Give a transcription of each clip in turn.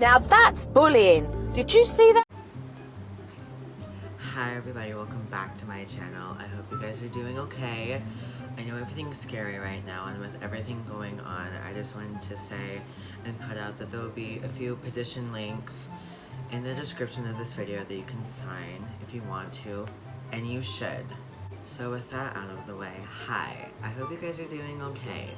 Now that's bullying. Did you see that? Hi everybody, welcome back to my channel. I hope you guys are doing okay. I know everything's scary right now, and with everything going on, I just wanted to say and put out that there will be a few petition links in the description of this video that you can sign if you want to, and you should. So with that out of the way, hi, I hope you guys are doing okay.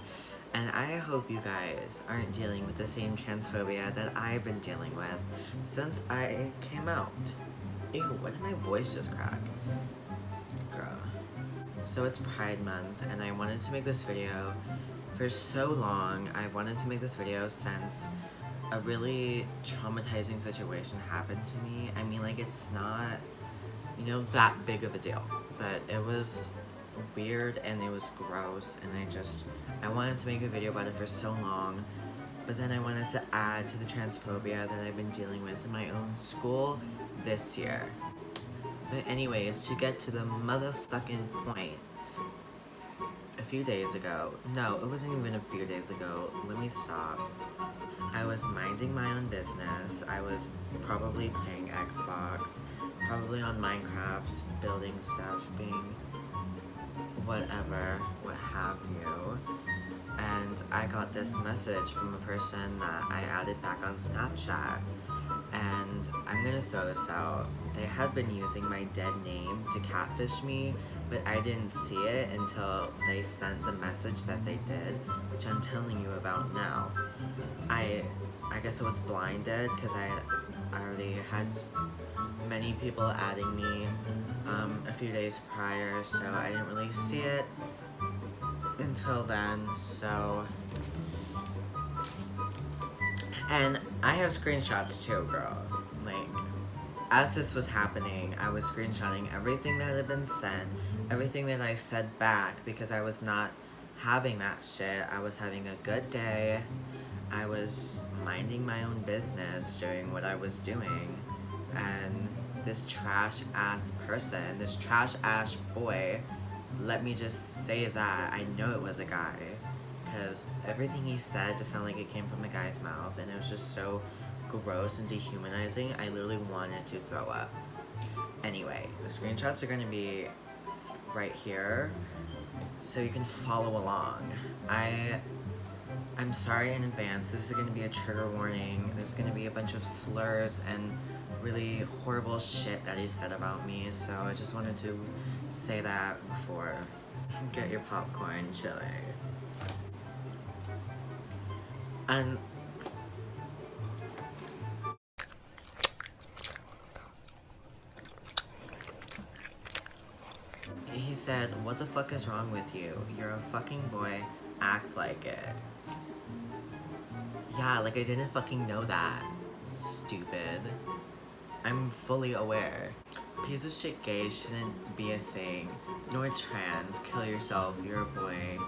And I hope you guys aren't dealing with the same transphobia that I've been dealing with since I came out. Ew, what did my voice just crack? Girl. So it's Pride Month, and I wanted to make this video for so long. I've wanted to make this video since a really traumatizing situation happened to me. I mean, like, it's not, you know, that big of a deal, but it was weird and it was gross, and I wanted to make a video about it for so long, but then I wanted to add to the transphobia that I've been dealing with in my own school this year. But anyways, to get to the motherfucking point, a few days ago, no, it wasn't even a few days ago, let me stop. I was minding my own business. I was probably playing Xbox, probably on Minecraft, building stuff, being whatever, what have you. And I got this message from a person that I added back on Snapchat. And I'm gonna throw this out. They had been using my dead name to catfish me, but I didn't see it until they sent the message that they did, which I'm telling you about now. I guess I was blinded because I already had many people adding me a few days prior, so I didn't really see it until then, so. And I have screenshots too, girl. Like, as this was happening, I was screenshotting everything that had been sent, everything that I said back, because I was not having that shit. I was having a good day. I was minding my own business, doing what I was doing, and this trash-ass person, this trash-ass boy, let me just say that, I know it was a guy, because everything he said just sounded like it came from a guy's mouth, and it was just so gross and dehumanizing, I literally wanted to throw up. Anyway, the screenshots are going to be right here, so you can follow along. I'm sorry in advance, this is going to be a trigger warning. There's going to be a bunch of slurs and really horrible shit that he said about me, so I just wanted to say that before. Get your popcorn, chile. And he said, "What the fuck is wrong with you? You're a fucking boy, act like it." Yeah, like I didn't fucking know that. Stupid. I'm fully aware. Piece of shit gay shouldn't be a thing. Nor trans. Kill yourself. You're a boy.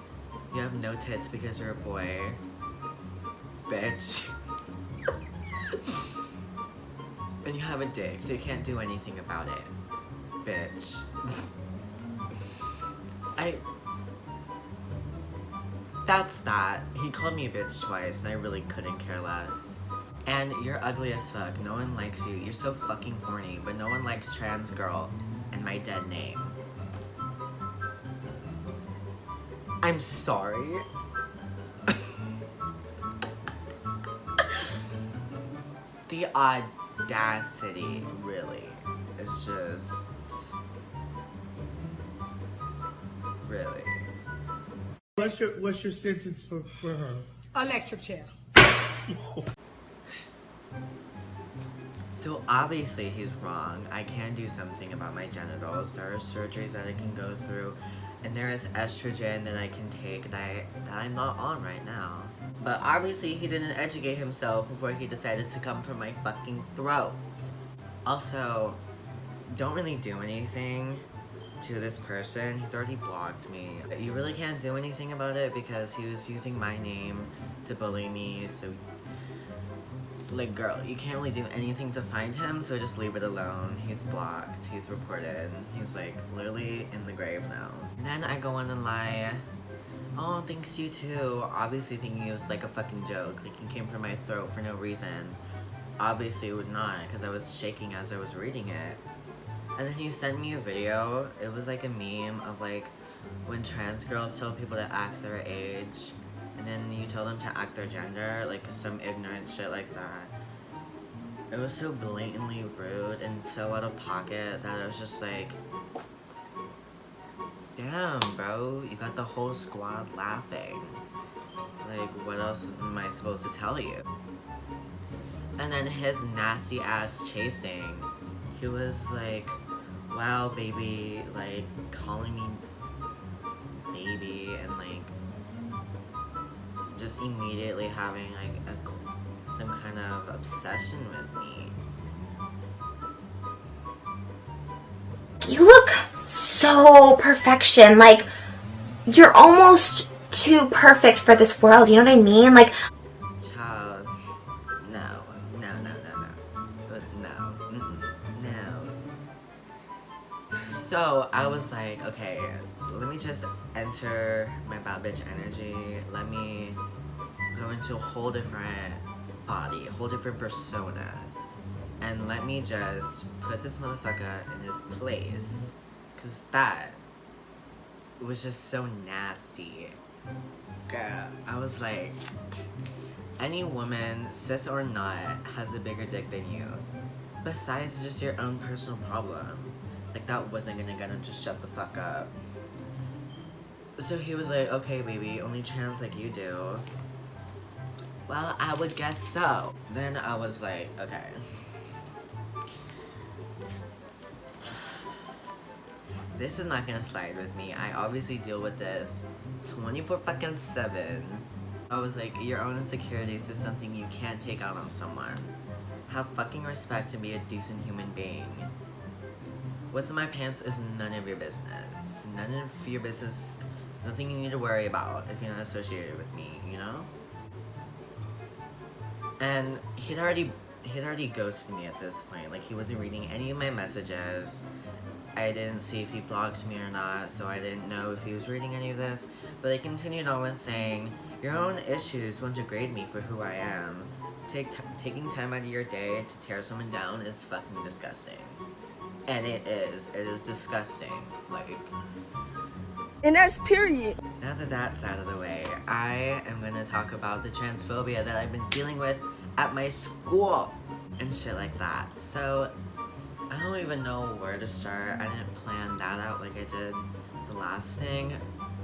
You have no tits because you're a boy. Bitch. And you have a dick, so you can't do anything about it. Bitch. That's that. He called me a bitch twice, and I really couldn't care less. And you're ugly as fuck. No one likes you. You're so fucking horny, but no one likes trans girl and my dead name. I'm sorry. The audacity, really, is just really. What's your sentence for her? Electric chair. So obviously he's wrong. I can do something about my genitals. There are surgeries that I can go through, and there is estrogen that I can take that I'm not on right now. But obviously he didn't educate himself before he decided to come for my fucking throat. Also, don't really do anything to this person. He's already blocked me. You really can't do anything about it because he was using my name to bully me, so like, girl, you can't really do anything to find him, so just leave it alone. He's blocked, he's reported, he's like literally in the grave now. And then I go on and lie, oh, thanks you too, obviously thinking it was like a fucking joke, like he came for my throat for no reason. obviously would not, because I was shaking as I was reading it. And then he sent me a video. It was like a meme of like when trans girls tell people to act their age, and then you tell them to act their gender, like some ignorant shit like that. It was so blatantly rude and so out of pocket that I was just like, damn, bro, you got the whole squad laughing. Like, what else am I supposed to tell you? And then his nasty ass chasing, he was like, wow, baby, like, calling me baby, and like, just immediately having like some kind of obsession with me. You look so perfection, like, you're almost too perfect for this world, you know what I mean? Like, Child, no. So I was like, okay, let me just enter my bad bitch energy. Let me go into a whole different body, a whole different persona. And let me just put this motherfucker in his place. Cause that was just so nasty. Girl, I was like, any woman, cis or not, has a bigger dick than you. Besides just your own personal problem. Like, that wasn't gonna get him to shut the fuck up. So he was like, okay, baby, only trans like you do. Well, I would guess so. Then I was like, okay. This is not gonna slide with me. I obviously deal with this 24/7. I was like, your own insecurities is something you can't take out on someone. Have fucking respect and be a decent human being. What's in my pants is none of your business. None of your business. It's nothing you need to worry about if you're not associated with me, you know? And he'd already ghosted me at this point. Like, he wasn't reading any of my messages. I didn't see if he blocked me or not, so I didn't know if he was reading any of this. But I continued on with saying, your own issues won't degrade me for who I am. Taking time out of your day to tear someone down is fucking disgusting. And it is disgusting, like. And that's period. Now that that's out of the way, I am gonna talk about the transphobia that I've been dealing with at my school and shit like that. So, I don't even know where to start. I didn't plan that out like I did the last thing.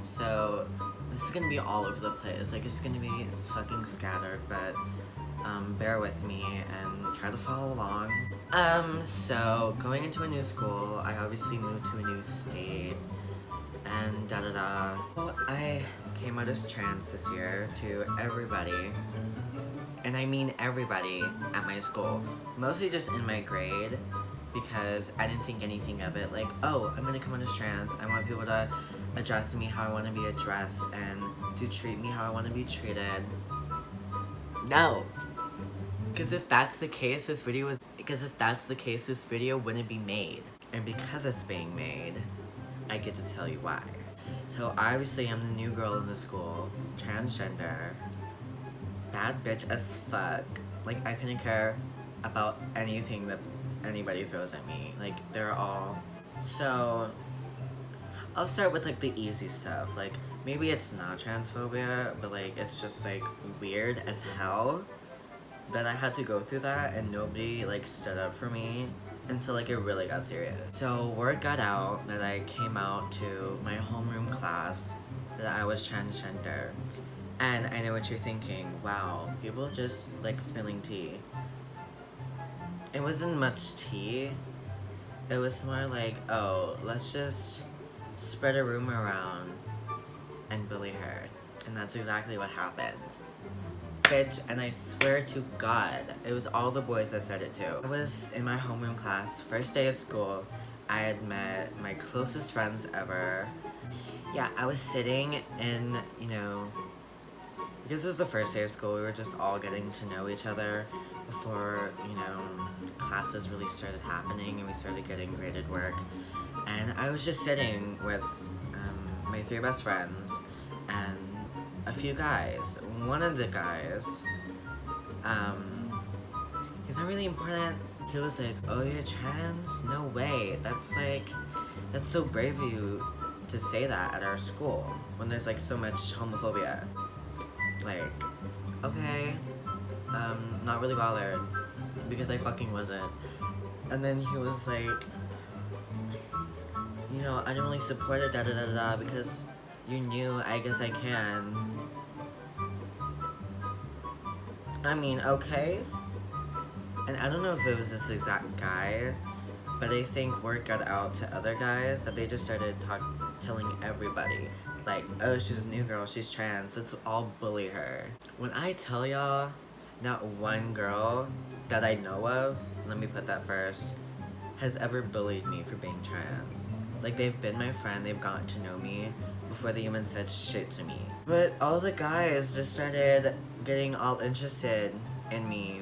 So, this is gonna be all over the place. Like, it's gonna be fucking scattered, but bear with me and try to follow along. So, going into a new school, I obviously moved to a new state, and da-da-da. So, I came out as trans this year to everybody, and I mean everybody at my school. Mostly just in my grade, because I didn't think anything of it. Like, oh, I'm gonna come out as trans. I want people to address me how I want to be addressed and to treat me how I want to be treated. No. Because if that's the case, this video wouldn't be made. And because it's being made, I get to tell you why. So obviously I'm the new girl in the school, transgender, bad bitch as fuck. Like, I couldn't care about anything that anybody throws at me. Like, they're all. So I'll start with like the easy stuff. Like, maybe it's not transphobia, but like it's just like weird as hell that I had to go through that and nobody like stood up for me until like it really got serious. So word got out that I came out to my homeroom class that I was transgender. And I know what you're thinking, wow, people just like spilling tea. It wasn't much tea. It was more like, oh, let's just spread a rumor around and bully her. And that's exactly what happened. Bitch, and I swear to God, it was all the boys that said it too. I was in my homeroom class, first day of school. I had met my closest friends ever. Yeah, I was sitting in, you know, because it was the first day of school, we were just all getting to know each other before, you know, classes really started happening and we started getting graded work. And I was just sitting with my 3 best friends and a few guys. One of the guys, he's not really important. He was like, oh, you're trans? No way. That's so brave of you to say that at our school when there's like so much homophobia. Like, okay, not really bothered because I fucking wasn't. And then he was like, you know, I don't really support it, da da da da, because you're new, I guess I can. I mean, okay. And I don't know if it was this exact guy, but I think word got out to other guys that they just started telling everybody. Like, oh, she's a new girl, she's trans, let's all bully her. When I tell y'all, not one girl that I know of, let me put that first, has ever bullied me for being trans. Like, they've been my friend, they've gotten to know me before they even said shit to me. But all the guys just started getting all interested in me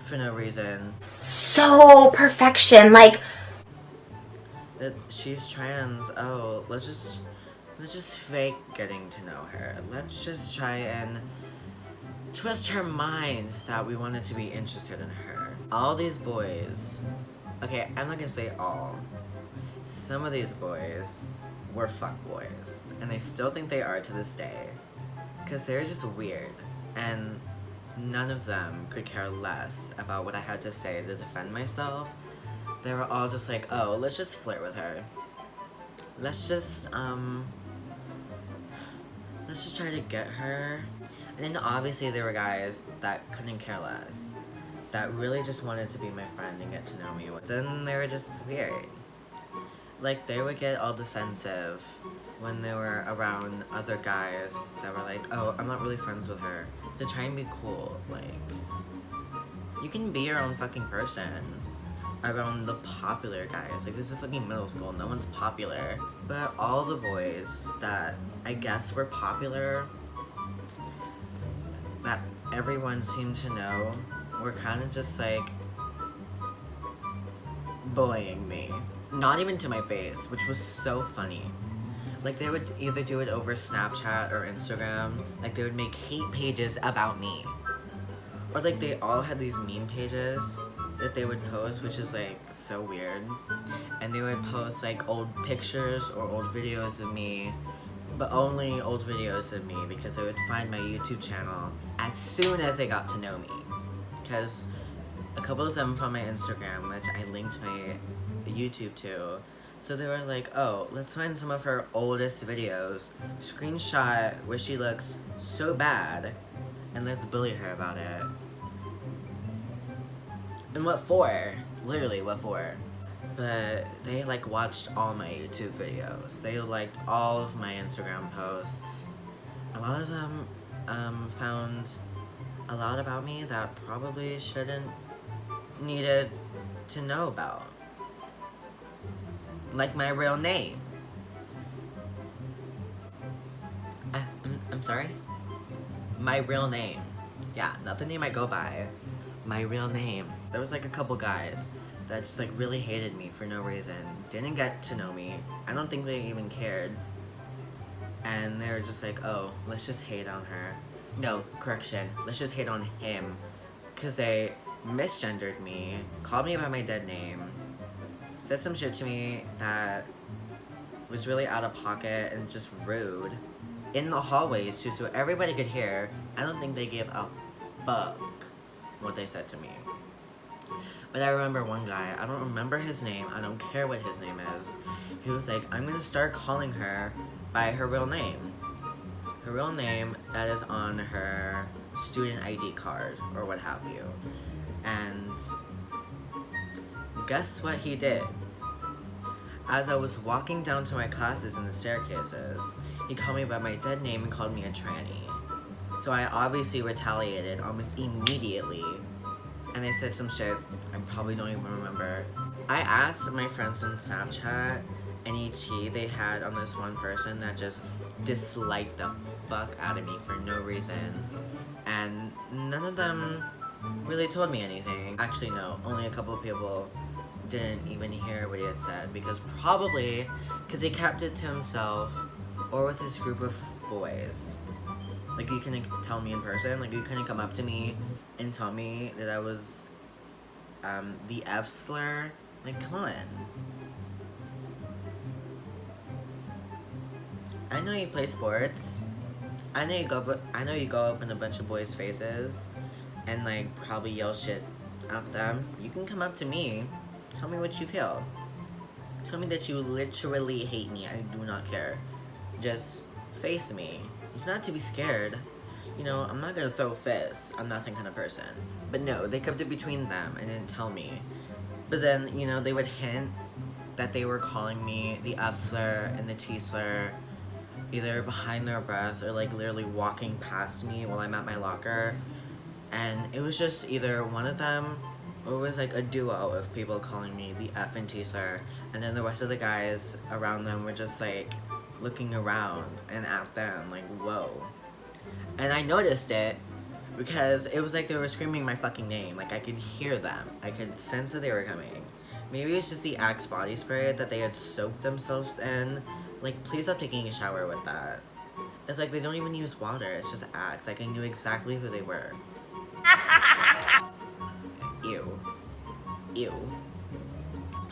for no reason. So perfection, like, That she's trans, oh, let's just fake getting to know her. Let's just try and twist her mind that we wanted to be interested in her. All these boys, okay, I'm not gonna say all. Some of these boys were fuckboys, and I still think they are to this day, because they're just weird, and none of them could care less about what I had to say to defend myself. They were all just like, oh, let's just flirt with her. Let's just try to get her. And then obviously there were guys that couldn't care less, that really just wanted to be my friend and get to know me. Then they were just weird. Like, they would get all defensive when they were around other guys that were like, oh, I'm not really friends with her, to try and be cool. Like, you can be your own fucking person around the popular guys. Like, this is fucking middle school, no one's popular. But all the boys that I guess were popular, that everyone seemed to know, were kind of just like bullying me. Not even to my face, which was so funny. Like, they would either do it over Snapchat or Instagram. Like, they would make hate pages about me. Or like, they all had these meme pages that they would post, which is like so weird. And they would post like old pictures or old videos of me, but only old videos of me, because they would find my YouTube channel as soon as they got to know me. Because a couple of them from my Instagram, which I linked my YouTube to, so they were like, oh, let's find some of her oldest videos, screenshot where she looks so bad, and let's bully her about it. And what for? Literally, what for? But they like watched all my YouTube videos. They liked all of my Instagram posts. A lot of them found a lot about me that probably shouldn't needed to know about. Like my real name. I'm sorry? My real name. Yeah, not the name I go by. My real name. There was like a couple guys that just like really hated me for no reason. Didn't get to know me. I don't think they even cared. And they were just like, oh, let's just hate on her. No, correction. Let's just hate on him. Cause they misgendered me, called me by my dead name, said some shit to me that was really out of pocket and just rude in the hallways too, so everybody could hear. I don't think they gave a fuck what they said to me. But I remember one guy, I don't remember his name, I don't care what his name is, he was like, I'm gonna start calling her by her real name. Her real name that is on her student ID card or what have you. And guess what he did? As I was walking down to my classes in the staircases, he called me by my dead name and called me a tranny. So I obviously retaliated almost immediately, and I said some shit I probably don't even remember. I asked my friends on Snapchat any tea they had on this one person that just disliked the fuck out of me for no reason, and none of them really told me anything. Actually, no, only a couple of people didn't even hear what he had said, because probably because he kept it to himself or with his group of boys. Like, you couldn't tell me in person, like, you couldn't come up to me and tell me that I was the F slur. Like, come on. I know you play sports. I know you go up in a bunch of boys' faces and like probably yell shit at them. You can come up to me. Tell me what you feel. Tell me that you literally hate me. I do not care. Just face me. You don't have to be scared. You know, I'm not gonna throw fists. I'm not that kind of person. But no, they kept it between them and didn't tell me. But then, you know, they would hint that they were calling me the F slur and the T slur, either behind their breath or like literally walking past me while I'm at my locker. And it was just either one of them, or it was like a duo of people calling me the F and T slur, and then the rest of the guys around them were just like looking around and at them like, whoa. And I noticed it because it was like they were screaming my fucking name. Like, I could hear them. I could sense that they were coming. Maybe it's just the Axe body spray that they had soaked themselves in. Like, please stop taking a shower with that. It's like they don't even use water. It's just Axe. Like, I knew exactly who they were. Ew. Ew.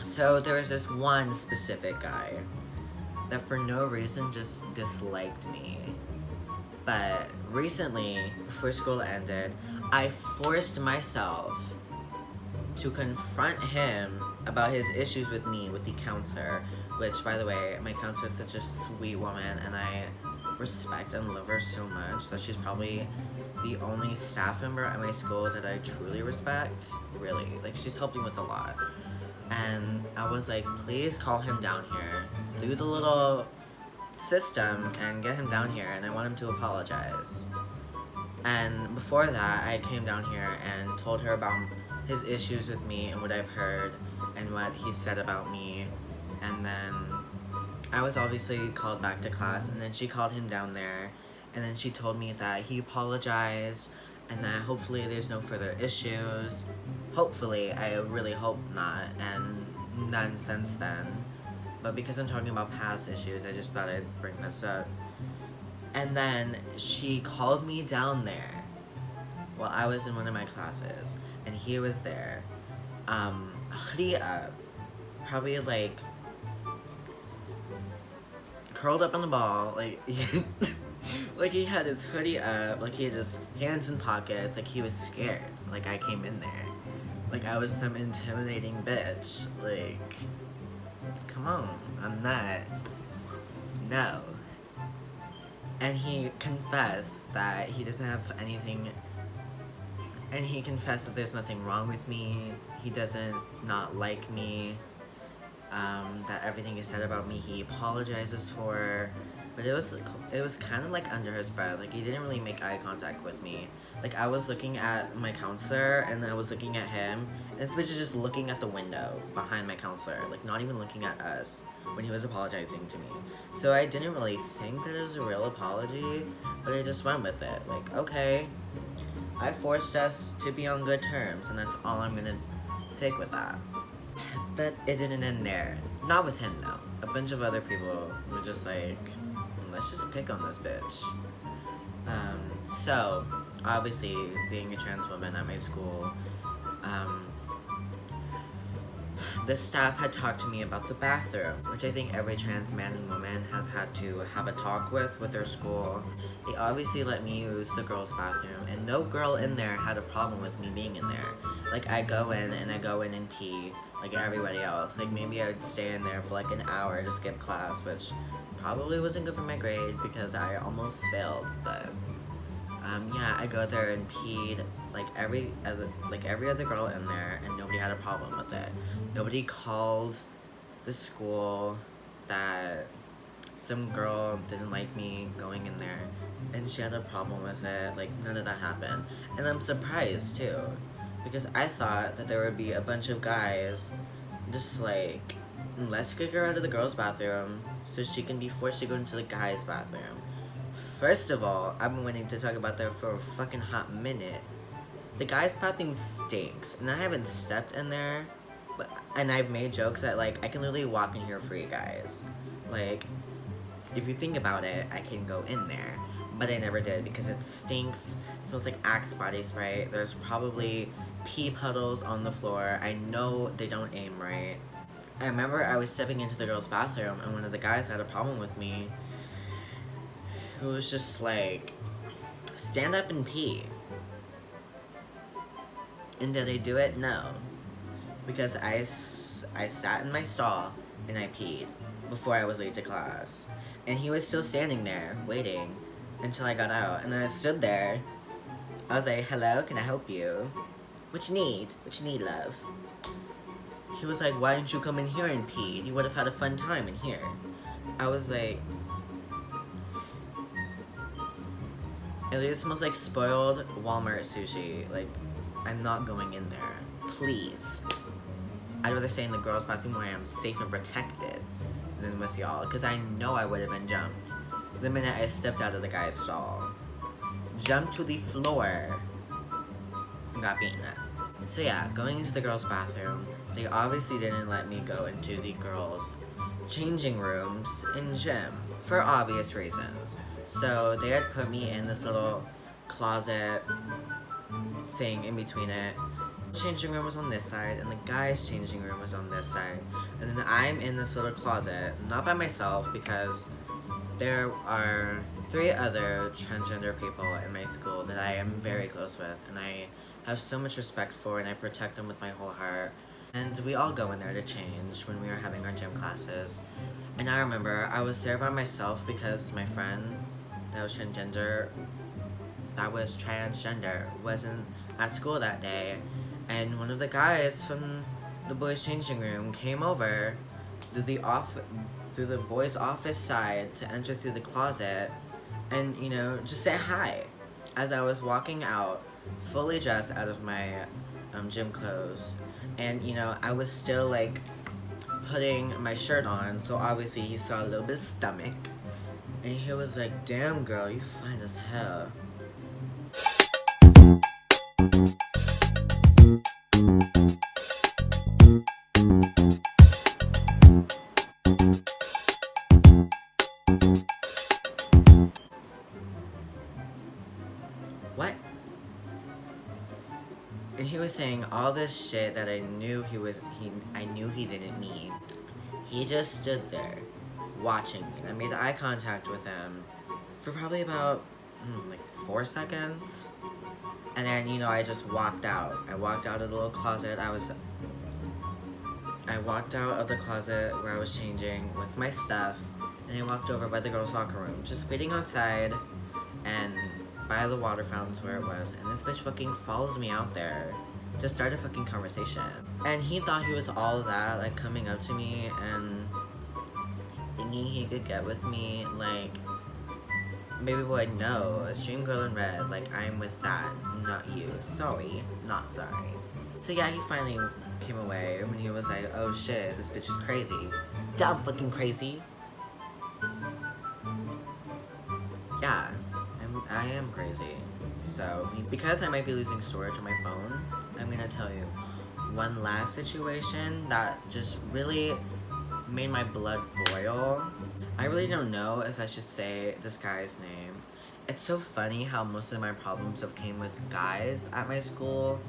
So there was this one specific guy that for no reason just disliked me. But recently, before school ended, I forced myself to confront him about his issues with me, with the counselor, which, by the way, my counselor is such a sweet woman, and I respect and love her so much that she's probably the only staff member at my school that I truly respect. Really, like, she's helped me with a lot. And I was like, please call him down here, do the little system and get him down here, and I want him to apologize. And before that, I came down here and told her about his issues with me and what I've heard and what he said about me. And then I was obviously called back to class, and then she called him down there, and then she told me that he apologized and that hopefully there's no further issues. Hopefully, I really hope not, and none since then. But because I'm talking about past issues, I just thought I'd bring this up. And then she called me down there while I was in one of my classes, and he was there, hoodie up, probably like curled up on the ball, like like he had his hoodie up, like he had his hands in pockets, like he was scared, like I came in there, like I was some intimidating bitch, like, come on, I'm not, no. And he confessed that he doesn't have anything, and he confessed that there's nothing wrong with me, he doesn't not like me, that everything he said about me he apologizes for, but it was kind of like under his breath, like he didn't really make eye contact with me. Like I was looking at my counselor and I was looking at him, and this bitch is just looking at the window behind my counselor, like not even looking at us when he was apologizing to me. So I didn't really think that it was a real apology, but I just went with it, like okay, I forced us to be on good terms, and that's all I'm gonna take with that. But it didn't end there. Not with him though. A bunch of other people were just like, let's just pick on this bitch. So obviously being a trans woman at my school, the staff had talked to me about the bathroom, which I think every trans man and woman has had to have a talk with their school. They obviously let me use the girls' bathroom, and no girl in there had a problem with me being in there. Like I go in and pee like everybody else. Like maybe I would stay in there for like an hour to skip class, which probably wasn't good for my grade because I almost failed, but yeah, I go there and peed like every other girl in there, and nobody had a problem with it. Nobody called the school that some girl didn't like me going in there and she had a problem with it. Like none of that happened, and I'm surprised too, because I thought that there would be a bunch of guys just like, let's kick her out of the girls' bathroom so she can be forced to go into the guys' bathroom. First of all, I've been waiting to talk about that for a fucking hot minute. The guys' bathroom stinks, and I haven't stepped in there, and I've made jokes that like, I can literally walk in here free, guys. Like, if you think about it, I can go in there, but I never did because it stinks. It smells like Axe body spray. There's probably pee puddles on the floor. I know they don't aim right. I remember I was stepping into the girls' bathroom and one of the guys had a problem with me. Who was just like, stand up and pee. And did I do it? No. Because I sat in my stall and I peed before I was late to class. And he was still standing there, waiting until I got out. And I stood there. I was like, hello, can I help you? What you need? What you need, love? He was like, why didn't you come in here and pee? You would have had a fun time in here. I was like, it smells like spoiled Walmart sushi. Like, I'm not going in there. Please. I'd rather stay in the girls' bathroom where I'm safe and protected than with y'all. Because I know I would have been jumped the minute I stepped out of the guy's stall. Jumped to the floor and got beaten up. So yeah, going into the girls' bathroom, they obviously didn't let me go into the girls' changing rooms in gym for obvious reasons. So they had put me in this little closet thing in between it. Changing room was on this side and the guys' changing room was on this side. And then I'm in this little closet, not by myself because there are 3 other transgender people in my school that I am very close with and I have so much respect for and I protect them with my whole heart. And we all go in there to change when we are having our gym classes. And I remember I was there by myself because my friend that was transgender wasn't at school that day. And one of the guys from the boys' changing room came over through the boys' office side to enter through the closet and, you know, just say hi as I was walking out, fully dressed out of my gym clothes. And, you know, I was still, like, putting my shirt on, so obviously he saw a little bit of stomach. And he was like, damn girl, you fine as hell. What? And he was saying all this shit that I knew he didn't mean. He just stood there, watching me. And I made eye contact with him for probably about, like 4 seconds. And then, you know, I just walked out. I walked out of the little closet. I walked out of the closet where I was changing with my stuff. And I walked over by the girls' locker room, just waiting outside and by the water fountains where it was. And this bitch fucking follows me out there to start a fucking conversation. And he thought he was all that, like coming up to me and thinking he could get with me, like, baby boy, no, a stream girl in red, like, I'm with that, not you. Sorry, not sorry. So yeah, he finally came away when he was like, oh shit, this bitch is crazy. Dumb fucking crazy. Yeah, I am crazy. So, because I might be losing storage on my phone, I'm gonna tell you one last situation that just really made my blood boil. I really don't know if I should say this guy's name. It's so funny how most of my problems have came with guys at my school.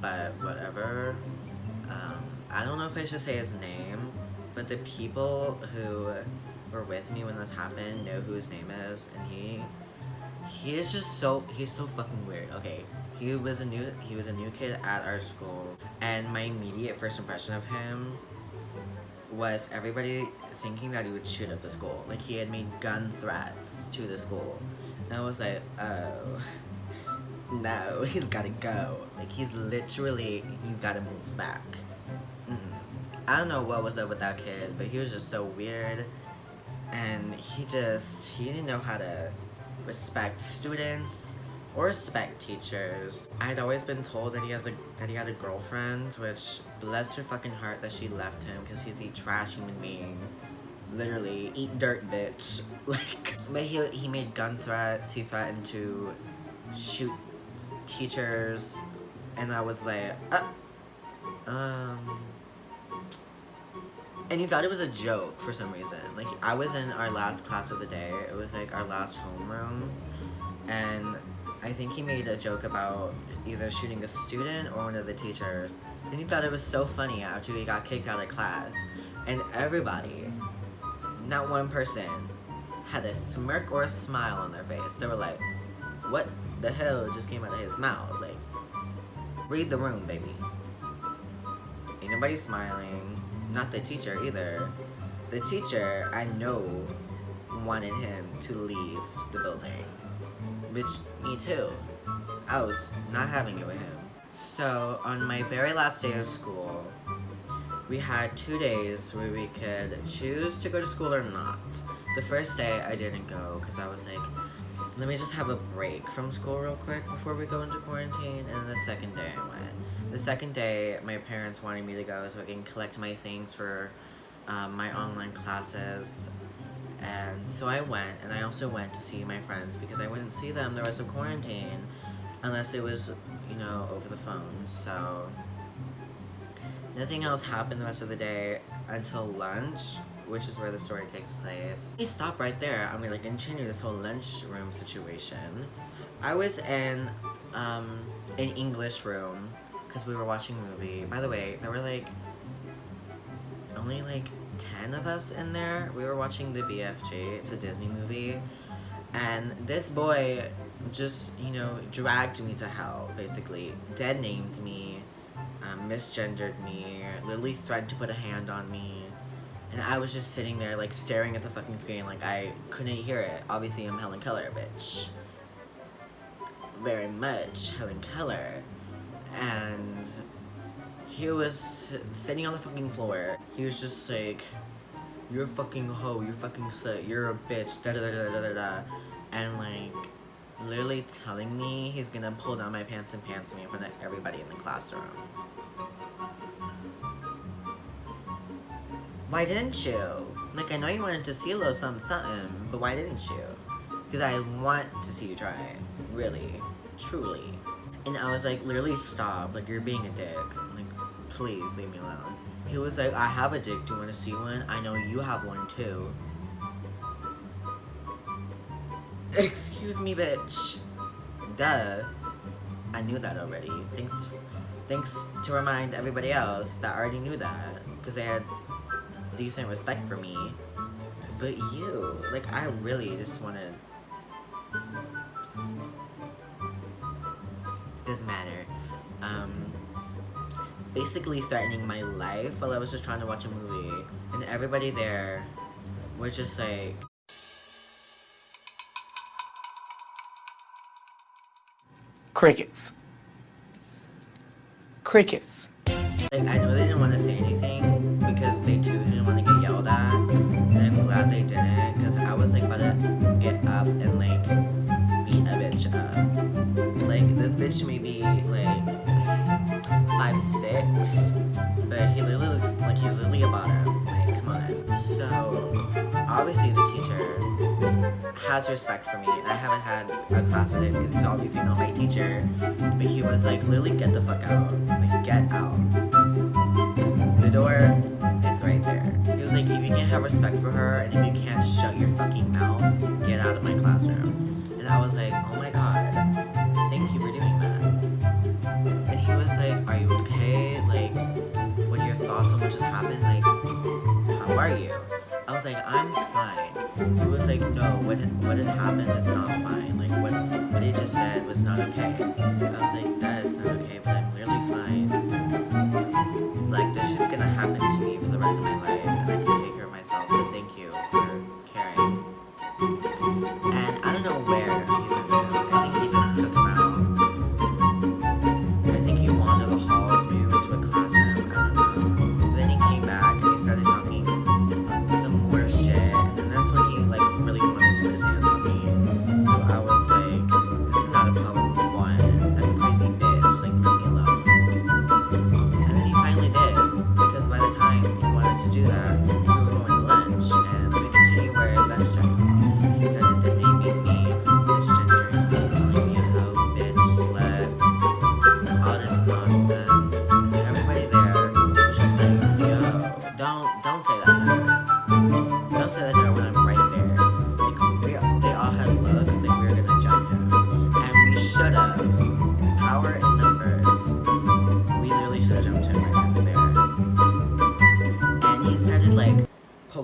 But whatever. I don't know if I should say his name, but the people who were with me when this happened know who his name is, and he is just he's so fucking weird. Okay, he was a new kid at our school, and my immediate first impression of him was everybody thinking that he would shoot up the school. Like, he had made gun threats to the school. And I was like, oh, no, he's gotta go. Like, he's gotta move back. I don't know what was up with that kid, but he was just so weird. And he didn't know how to respect students or respect teachers. I'd always been told that he had a girlfriend, which bless her fucking heart that she left him because he's a trash human being. Literally, eat dirt, bitch. Like, but he made gun threats. He threatened to shoot teachers, and I was like, and he thought it was a joke for some reason. Like, I was in our last class of the day. It was like our last homeroom, and I think he made a joke about either shooting a student or one of the teachers. And he thought it was so funny after he got kicked out of class. And everybody, not one person, had a smirk or a smile on their face. They were like, what the hell just came out of his mouth? Like, read the room, baby. Ain't nobody smiling. Not the teacher either. The teacher, I know, wanted him to leave the building. Which, me too. I was not having it with him. So, on my very last day of school, we had 2 days where we could choose to go to school or not. The first day I didn't go because I was like, let me just have a break from school real quick before we go into quarantine. And the second day I went. The second day, my parents wanted me to go so I can collect my things for my online classes. And so I went, and I also went to see my friends because I wouldn't see them the rest of quarantine unless it was, you know, over the phone. So nothing else happened the rest of the day until lunch, which is where the story takes place. We stop right there. I'm gonna continue this whole lunchroom situation. I was in an English room because we were watching a movie. By the way, there were only 10 of us in there. We were watching the BFG. It's a Disney movie. And this boy just, dragged me to hell, basically. Dead named me, misgendered me, literally threatened to put a hand on me. And I was just sitting there, staring at the fucking screen like I couldn't hear it. Obviously, I'm Helen Keller, bitch. Very much Helen Keller. And he was sitting on the fucking floor. He was just like, you're a fucking hoe, you're fucking slut, you're a bitch, da da da da da da. And literally telling me he's gonna pull down my pants and pants me in front of everybody in the classroom. Why didn't you? I know you wanted to see a little something, but why didn't you? Because I want to see you try it. Really. Truly. And I was literally stop. You're being a dick. Please leave me alone. He was like, I have a dick. Do you want to see one? I know you have one too. Excuse me, bitch. Duh. I knew that already. Thanks to remind everybody else that already knew that. Because they had decent respect for me. But you, I really just wanted... Doesn't matter. Basically threatening my life while I was just trying to watch a movie. And everybody there were just like... Crickets. Crickets. I know they didn't want to say anything because they too didn't want to get yelled at. And I'm glad they didn't because I was about to get up and beat a bitch up. This bitch may be 5'6", but he literally looks like he's literally a bottom. Come on. So obviously the teacher has respect for me, and I haven't had a class with him because he's obviously not my teacher. But he was literally get the fuck out. Get out. The door, it's right there. He was like, if you can't have respect for her, and if you can't shut your fucking mouth, get out of my classroom. And I was like, oh my god, thank you for doing that. And he was like, are you okay? What are your thoughts on what just happened? How are you? I was like, I'm fine. He was like, no, what had happened is not fine. What he just said was not okay. I was like, that's not okay, but I'm literally fine. This shit's gonna happen to me for the rest of my life, and I can take care of myself, but thank you for caring. And I don't know where he's in the I think he just took him out. I think he wandered the halls, maybe went to a classroom, I don't know. But then he came back and he started talking some more shit, and that's when he really wanted to put his hands on me. So I was like, this is not a problem, one. I'm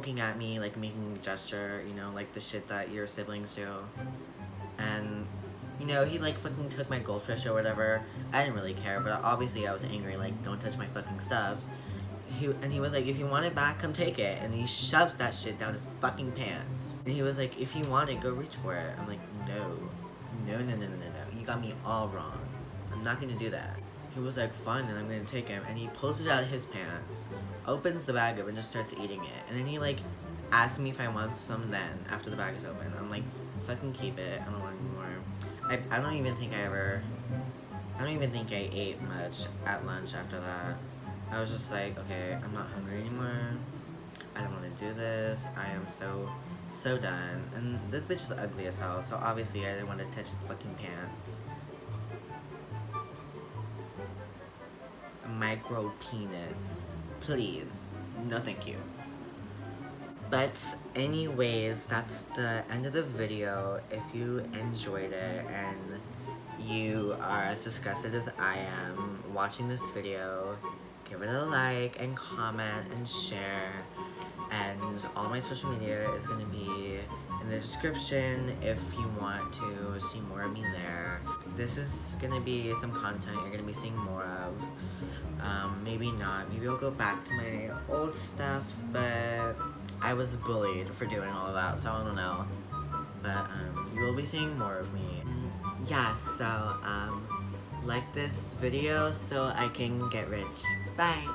poking at me, like making a gesture, you know, like the shit that your siblings do. And, you know, he like fucking took my goldfish or whatever. I didn't really care, but obviously I was angry, like, don't touch my fucking stuff. He was like, if you want it back, come take it. And he shoves that shit down his fucking pants. And he was like, if you want it, go reach for it. I'm like, no. No, no, no, no, no, no. You got me all wrong. I'm not gonna do that. He was like, fine, then I'm gonna take him. And he pulls it out of his pants, opens the bag up, and just starts eating it. And then he like asks me if I want some then, after the bag is open. I'm like, fucking keep it. I don't want any more. I don't even think I ate much at lunch after that. I was just like, okay, I'm not hungry anymore. I don't want to do this. I am so done. And this bitch is ugly as hell, so obviously I didn't want to touch his fucking pants. Micro penis. Please. No thank you. But anyways, that's the end of the video. If you enjoyed it and you are as disgusted as I am watching this video, give it a like and comment and share. And all my social media is going to be in the description if you want to see more of me there. This is going to be some content you're going to be seeing more of. Maybe not. Maybe I'll go back to my old stuff, but I was bullied for doing all of that, so I don't know. But you will be seeing more of me. Yeah, so like this video so I can get rich. Bye!